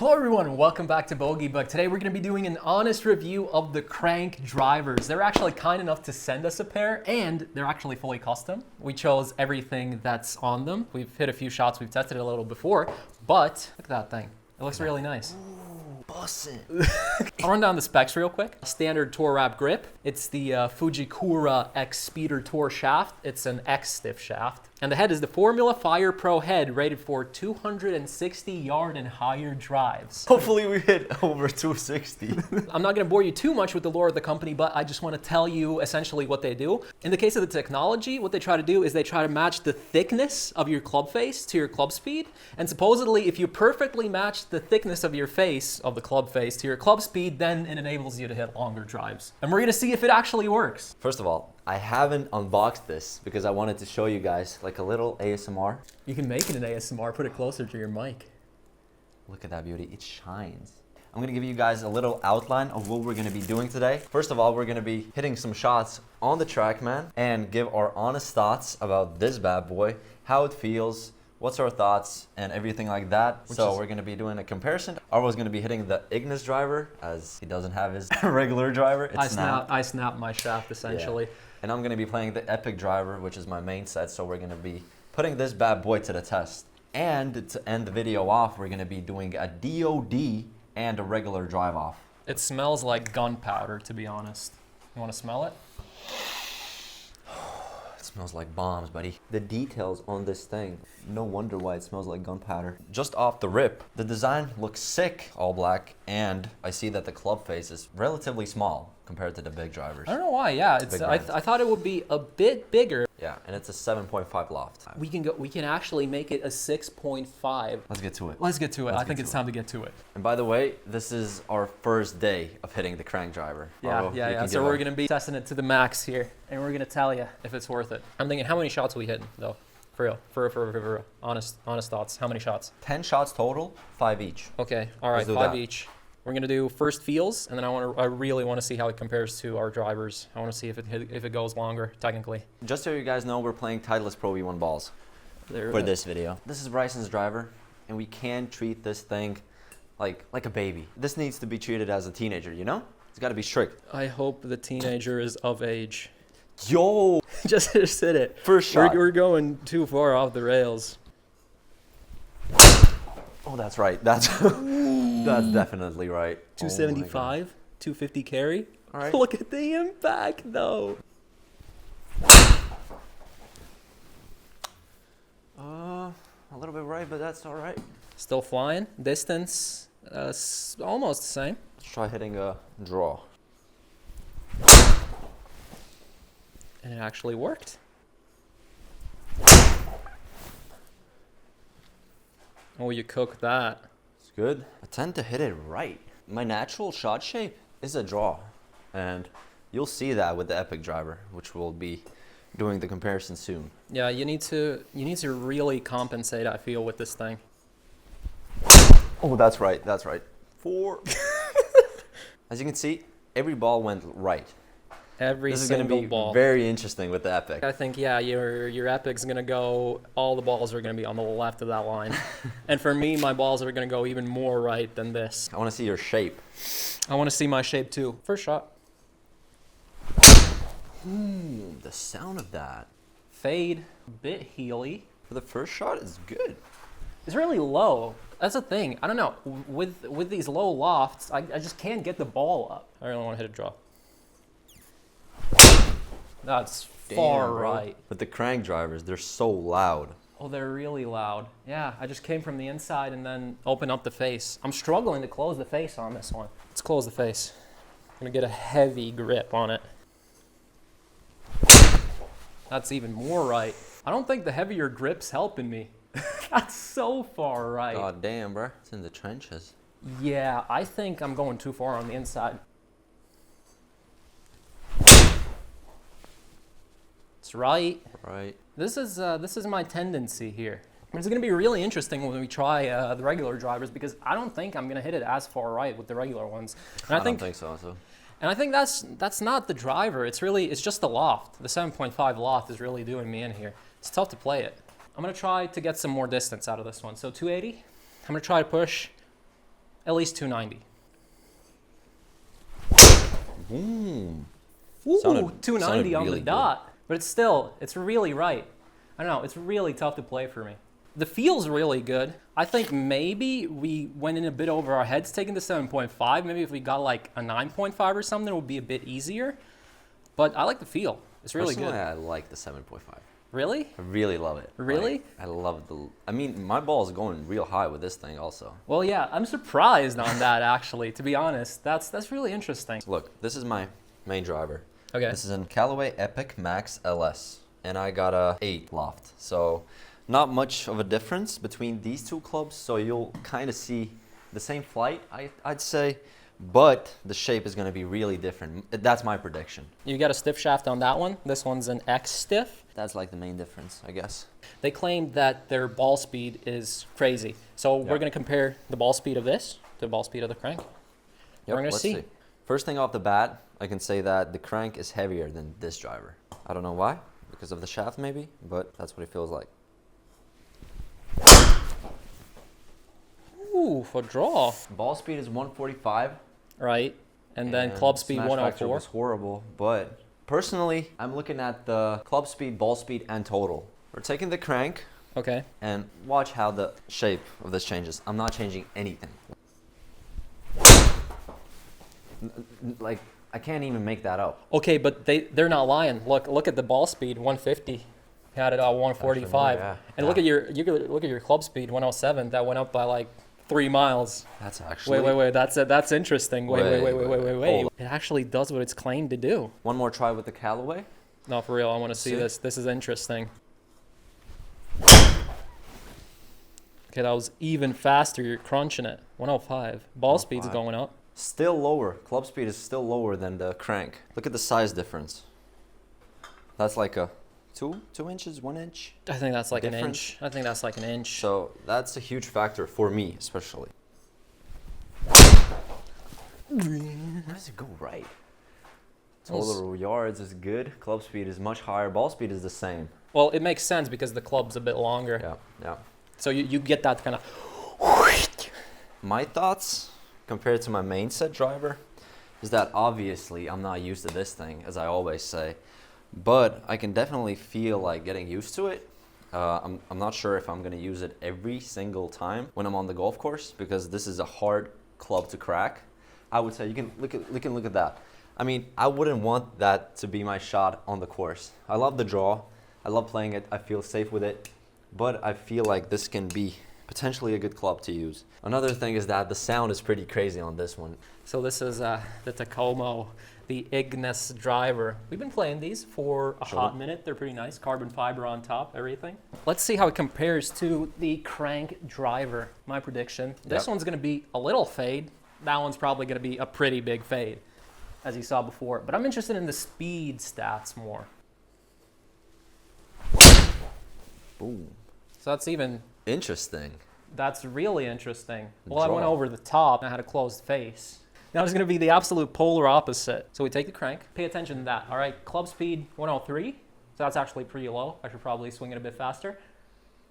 Hello everyone and welcome back to Bogey Book. Today we're going to be doing an honest review of the Krank drivers. They're actually kind enough to send us a pair and they're actually fully custom. We chose everything that's on them. We've hit a few shots, we've tested it a little before, but look at that thing. It looks really nice. Bussin'. I'll run down the specs real quick. Standard tour wrap grip. It's the Fujikura X Speeder Tour shaft. It's an X stiff shaft. And the head is the Formula Fire Pro head rated for 260 yard and higher drives. Hopefully we hit over 260. I'm not going to bore you too much with the lore of the company, but I just want to tell you essentially what they do. In the case of the technology, what they try to do is they try to match the thickness of your club face to your club speed. And supposedly, if you perfectly match the thickness of your face, of the club face, to your club speed, then it enables you to hit longer drives. And we're going to see if it actually works. First of all, I haven't unboxed this because I wanted to show you guys like a little ASMR. You can make it an ASMR, put it closer to your mic. Look at that beauty, it shines. I'm gonna give you guys a little outline of what we're gonna be doing today. First of all, we're gonna be hitting some shots on the track, man, and give our honest thoughts about this bad boy, how it feels, what's our thoughts, and everything like that. We're gonna be doing a comparison. Arvo's gonna be hitting the Ignis driver as he doesn't have his regular driver. I snapped my shaft essentially. Yeah. And I'm gonna be playing the Epic driver, which is my main set, so we're gonna be putting this bad boy to the test. And to end the video off, we're gonna be doing a DOD and a regular drive off. It smells like gunpowder, to be honest. You wanna smell it? It smells like bombs, buddy. The details on this thing, no wonder why it smells like gunpowder. Just off the rip, the design looks sick, all black, and I see that the club face is relatively small compared to the big drivers. I don't know why, yeah. I thought it would be a bit bigger. Yeah, and it's a 7.5 loft. We can actually make it a 6.5. Let's get to it. Let's get to it. I think it's time to get to it. And by the way, this is our first day of hitting the Krank driver. Yeah. So we're gonna be testing it to the max here, and we're gonna tell you if it's worth it. I'm thinking, how many shots are we hitting though? For real, for real. Honest thoughts. How many shots? 10 shots total, 5 each. Okay, all right, 5 each. We're gonna do first feels, and then I really want to see how it compares to our drivers. I want to see if it goes longer, technically. Just so you guys know, we're playing Titleist Pro V1 balls for this video. This is Bryson's driver, and we can't treat this thing like a baby. This needs to be treated as a teenager, you know? It's got to be strict. I hope the teenager is of age. Yo! just hit it. First shot. We're going too far off the rails. Oh, that's right. That's definitely right. 275, 250 carry. All right. Look at the impact, though. A little bit right, but that's all right. Still flying. Distance, almost the same. Let's try hitting a draw. And it actually worked. Oh, you cooked that. It's good. I tend to hit it right. My natural shot shape is a draw. And you'll see that with the Epic driver, which we'll be doing the comparison soon. Yeah, you need to really compensate, I feel, with this thing. Oh, that's right. 4. As you can see, every ball went right. Every this single is going to be ball. Very interesting with the Epic. I think, yeah, your Epic's going to go, all the balls are going to be on the left of that line. And for me, my balls are going to go even more right than this. I want to see your shape. I want to see my shape too. First shot. Ooh, the sound of that. Fade, a bit heely. For the first shot, it's good. It's really low. That's the thing. I don't know. With these low lofts, I just can't get the ball up. I really want to hit a draw. That's far right. But the Krank drivers, they're so loud. Oh, they're really loud. Yeah, I just came from the inside and then opened up the face. I'm struggling to close the face on this one. Let's close the face. I'm gonna get a heavy grip on it. That's even more right. I don't think the heavier grip's helping me. That's so far right. God damn, bro. It's in the trenches. Yeah, I think I'm going too far on the inside. It's right. Right. This is my tendency here. It's going to be really interesting when we try the regular drivers because I don't think I'm going to hit it as far right with the regular ones. And I don't think so. And I think that's not the driver. It's just the loft. The 7.5 loft is really doing me in here. It's tough to play it. I'm going to try to get some more distance out of this one. So 280. I'm going to try to push At least 290. Boom. Ooh, Sounded 290 on really the good. dot. But it's really right. I don't know, it's really tough to play for me. The feel's really good. I think maybe we went in a bit over our heads taking the 7.5. Maybe if we got like a 9.5 or something, it would be a bit easier. But I like the feel. It's really Personally, good. I like the 7.5. Really? I really love it. Really? Like, I love the. I mean, my ball is going real high with this thing also. Well, yeah, I'm surprised on that actually, to be honest. That's really interesting. Look, this is my main driver. Okay. This is a Callaway Epic Max LS, and I got a 8 loft. So not much of a difference between these two clubs. So you'll kind of see the same flight, I'd say, but the shape is going to be really different. That's my prediction. You got a stiff shaft on that one. This one's an X stiff. That's like the main difference, I guess. They claimed that their ball speed is crazy. So we're going to compare the ball speed of this to the ball speed of the Krank. We're going to see. First thing off the bat, I can say that the Krank is heavier than this driver. I don't know why, because of the shaft maybe, but that's what it feels like. Ooh, for draw. Ball speed is 145. Right. And then club speed smash factor 104. was horrible, but personally, I'm looking at the club speed, ball speed, and total. We're taking the Krank, Okay. and watch how the shape of this changes. I'm not changing anything. Like, I can't even make that up. Okay, but they're not lying. Look at the ball speed, 150. Had it at 145. Actually, no, yeah. And look at your club speed, 107. That went up by like 3 miles. That's actually... Wait. That's interesting. Wait. Hold on. It actually does what it's claimed to do. One more try with the Callaway. No, for real. I want to see See? this. This is interesting. Okay, that was even faster. You're crunching it. 105. Ball speed's 105. going up. Still lower. Club speed is still lower than the Krank. Look at the size difference. That's like a 2 inches, 1 inch. I think that's like an Difference? inch. I think that's like an inch. So that's a huge factor for me, especially. Where does it go right? Total yards is good. Club speed is much higher. Ball speed is the same. Well, it makes sense because the club's a bit longer. Yeah. So you get that kind of... My thoughts compared to my main set driver is that obviously I'm not used to this thing, as I always say, but I can definitely feel like getting used to it. I'm not sure if I'm going to use it every single time when I'm on the golf course, because this is a hard club to crack. I would say you can look at that. I mean, I wouldn't want that to be my shot on the course. I love the draw. I love playing it. I feel safe with it, but I feel like this can be potentially a good club to use. Another thing is that the sound is pretty crazy on this one. So this is the Takomo, the Ignis driver. We've been playing these for a hot minute. They're pretty nice. Carbon fiber on top, everything. Let's see how it compares to the Krank driver. My prediction. This one's going to be a little fade. That one's probably going to be a pretty big fade, as you saw before. But I'm interested in the speed stats more. Boom. So that's even... Interesting. That's really interesting. Well, I Draw. went over the top and I had a closed face. Now it's going to be the absolute polar opposite. So we take the Krank. Pay attention to that. All right, club speed 103. So that's actually pretty low. I should probably swing it a bit faster.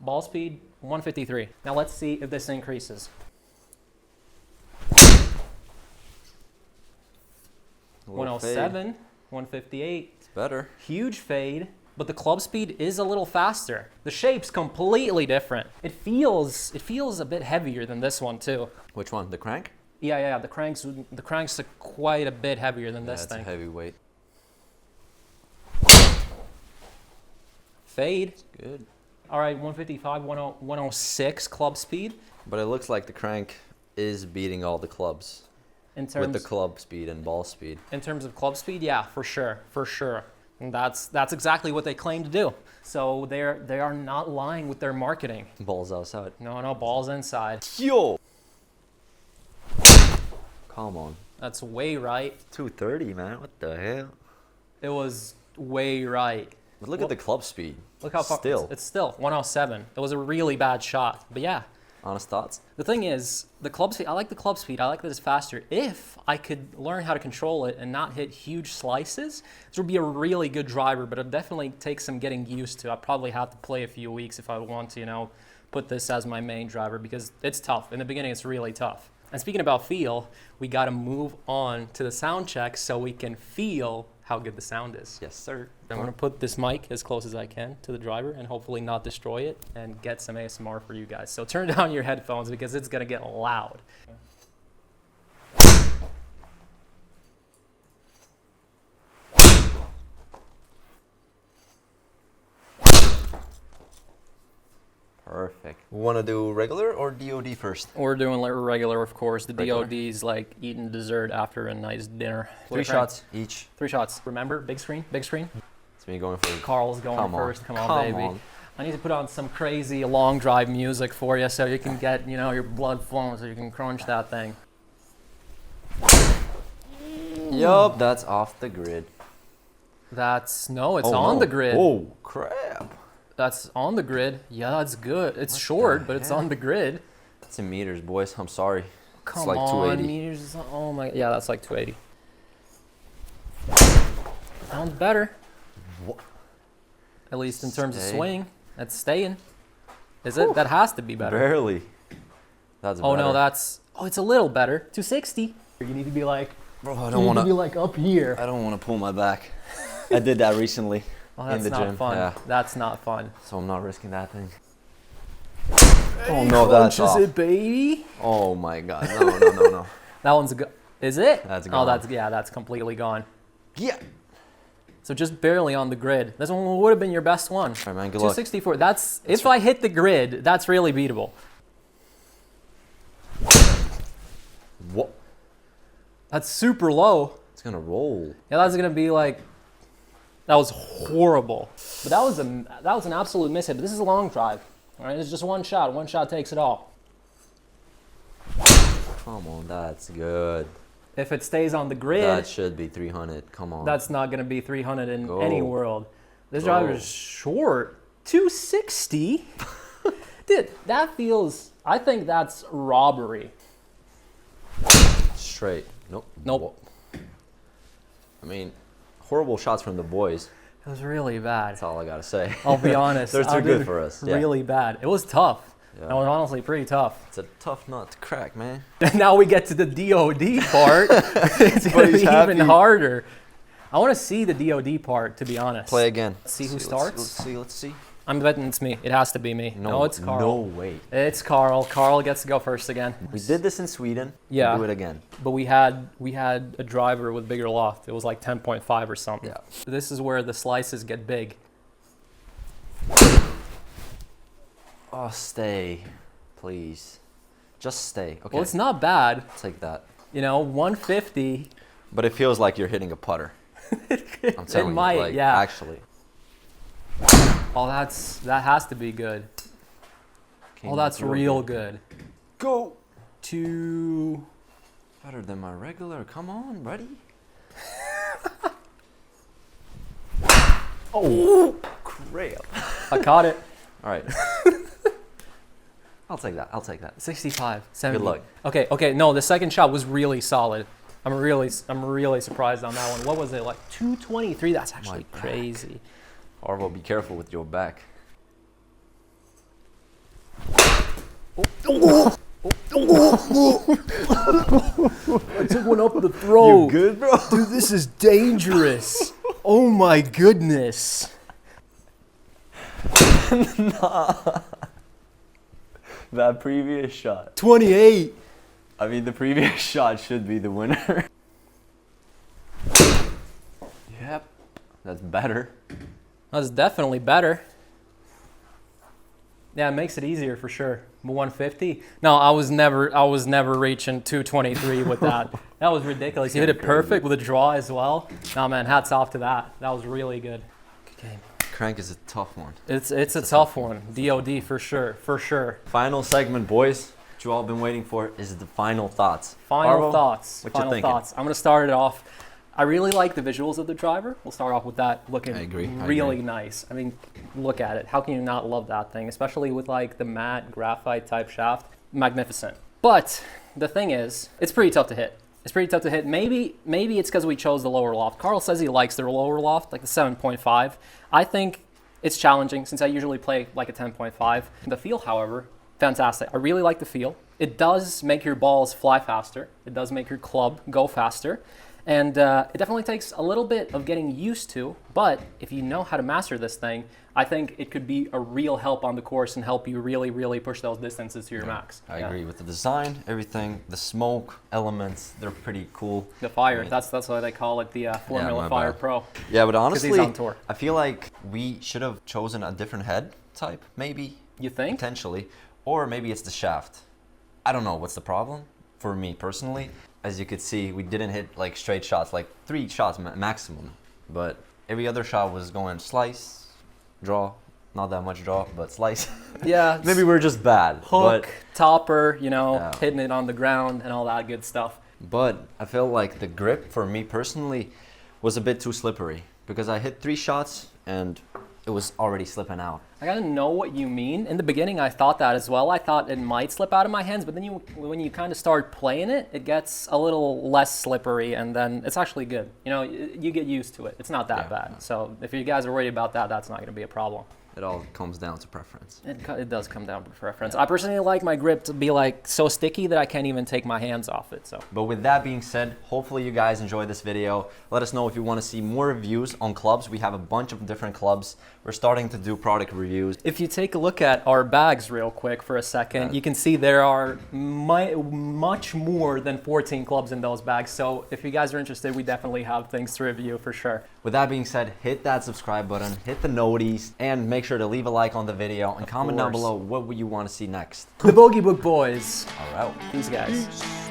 Ball speed 153. Now let's see if this increases. 107, 158. It's better. Huge fade. But the club speed is a little faster. The shape's completely different. It feels a bit heavier than this one too. Which one? The Krank? Yeah. The Krank's quite a bit heavier than this That's thing. a heavyweight. Fade. Good. All right, 155, 106 club speed. But it looks like the Krank is beating all the clubs In terms with the club speed and ball speed. in terms of club speed, yeah, for sure. And that's exactly what they claim to do. So they are not lying with their marketing. Balls outside. No, balls inside. Yo! Come on. That's way right. 230, man. What the hell? It was way right. But look at the club speed. Look how far. Still. It's still 107. It was a really bad shot. But yeah, Honest thoughts? the thing is, the club speed, I like the club speed. I like that it's faster. If I could learn how to control it and not hit huge slices, this would be a really good driver, but it'll definitely take some getting used to. I probably have to play a few weeks if I want to, put this as my main driver, because it's tough. In the beginning, it's really tough. And speaking about feel, we got to move on to the sound check so we can feel how good the sound is. Yes, sir. I'm going to put this mic as close as I can to the driver and hopefully not destroy it and get some ASMR for you guys. So turn down your headphones because it's going to get loud. Perfect. Want to do regular or DOD first? We're doing like regular, of course. The Regular. DOD is like eating dessert after a nice dinner. 3 shots each. 3 shots. Remember, big screen, big screen. It's me going for Carl's going Come on. first. Come on, baby. on. I need to put on some crazy long drive music for you so you can get, you know, your blood flowing so you can crunch that thing. Yup, that's off the grid. No, it's Oh, on no. the grid. Oh, crap. That's on the grid. Yeah, that's good. It's short, but it's on the grid. It's in meters, boys. I'm sorry. Come it's like on, 280. meters. Oh my, yeah, that's like 280. Sounds better. What? At least in terms of Stay. swing. That's staying. Is it? That has to be better. Barely. That's Oh better. no, that's, oh, it's a little better. 260. You need to be like, Bro, I you don't need want to be to. like up here. I don't want to pull my back. I did that recently Oh, in that's the not gym. fun. Yeah. That's not fun. So I'm not risking that thing. Oh no, that's Crunches off. it, baby. Oh my god. No. That one's good. Is it? That's Oh, gone. that's completely gone. Yeah. So just barely on the grid. This one would have been your best one. All right, man. Good luck. 264. That's if I hit the grid, that's really beatable. What? That's super low. It's gonna roll. Yeah, that's gonna be like, that was horrible. But that was an absolute mishit. But this is a long drive. All right, it's just one shot. One shot takes it all. Come on, that's good. If it stays on the grid, That should be 300. Come on. that's not gonna be 300 in Go. any world. This Go. driver is short. 260. Dude, that feels. I think that's robbery. Straight. Nope. Nope. I mean, horrible shots from the boys. It was really bad. That's all I gotta say. I'll be honest. They're too I good did for us. Yeah. Really bad. It was tough. Yeah. It was honestly pretty tough. It's a tough nut to crack, man. Now we get to the DOD part. It's But gonna be he's even happy. harder. I want to see the DOD part, to be honest. Play again. Let's see who Let's starts. Let's see. I'm betting it's me. It has to be me. No, it's Carl. No way. It's Carl. Carl gets to go first again. We did this in Sweden. Yeah. We'll do it again. But we had a driver with bigger loft. It was like 10.5 or something. Yeah. This is where the slices get big. Oh, stay. Please. Just stay. Okay. Well, it's not bad. I'll take that. You know, 150. But it feels like you're hitting a putter. I'm telling you. might, like, yeah. Actually. Oh, that has to be good. Came Oh, that's out real good. Go. Two. Better than my regular. Come on, buddy. Oh, Crap. I caught it. All right. I'll take that. I'll take that. 65, 70. Good luck. Okay. No, the second shot was really solid. I'm really surprised on that one. What was it, like 223? That's actually back. crazy. Arvo, be careful with your back. I took one up the throat. good, bro? Dude, this is dangerous. Oh my goodness. That previous shot. 28. I mean, the previous shot should be the winner. Yep. That's better. That's definitely better. Yeah, it makes it easier for sure. But 150? No, I was never reaching 223 with that. That was ridiculous. You hit it perfect with a draw as well. No, man, hats off to that. That was really good. Good game. Krank is a tough one. It's a tough one. DOD for sure, for sure. Final segment, boys. What you all been waiting for is the final thoughts. Final Arvo, thoughts. what you Final thinking? thoughts. I'm gonna start it off. I really like the visuals of the driver. We'll start off with that looking I agree. really nice. I mean, look at it. How can you not love that thing? Especially with like the matte graphite type shaft. Magnificent. But the thing is, it's pretty tough to hit. It's pretty tough to hit. Maybe it's because we chose the lower loft. Carl says he likes the lower loft, like the 7.5. I think it's challenging since I usually play like a 10.5. The feel, however, fantastic. I really like the feel. It does make your balls fly faster. It does make your club go faster. And it definitely takes a little bit of getting used to, but if you know how to master this thing, I think it could be a real help on the course and help you really, really push those distances to your max. I agree with the design, everything, the smoke elements, they're pretty cool. The fire, that's why they call it the Formula Fire Pro. Yeah, but honestly, he's on tour. I feel like we should have chosen a different head type, maybe. You think? Potentially. Or maybe it's the shaft. I don't know what's the problem for me personally. As you could see, we didn't hit like straight shots, like 3 shots maximum. But every other shot was going slice, draw, not that much draw, but slice. Yeah. Maybe we're just bad. Hook, topper, you know, hitting it on the ground and all that good stuff. But I feel like the grip for me personally was a bit too slippery because I hit 3 shots and it was already slipping out. I gotta know what you mean. In the beginning, I thought that as well. I thought it might slip out of my hands, but then when you kind of start playing it, it gets a little less slippery, and then it's actually good. You know, you get used to it. It's not that bad. So if you guys are worried about that, that's not gonna be a problem. It all comes down to preference. It does come down to preference. I personally like my grip to be like so sticky that I can't even take my hands off it. So. But with that being said, hopefully you guys enjoyed this video. Let us know if you want to see more reviews on clubs. We have a bunch of different clubs. We're starting to do product reviews. If you take a look at our bags real quick for a second, you can see there are much more than 14 clubs in those bags. So if you guys are interested, we definitely have things to review for sure. With that being said, hit that subscribe button, hit the noties, and make sure to leave a like on the video and comment down below what you want to see next. The Bogey Book boys. All right. These guys.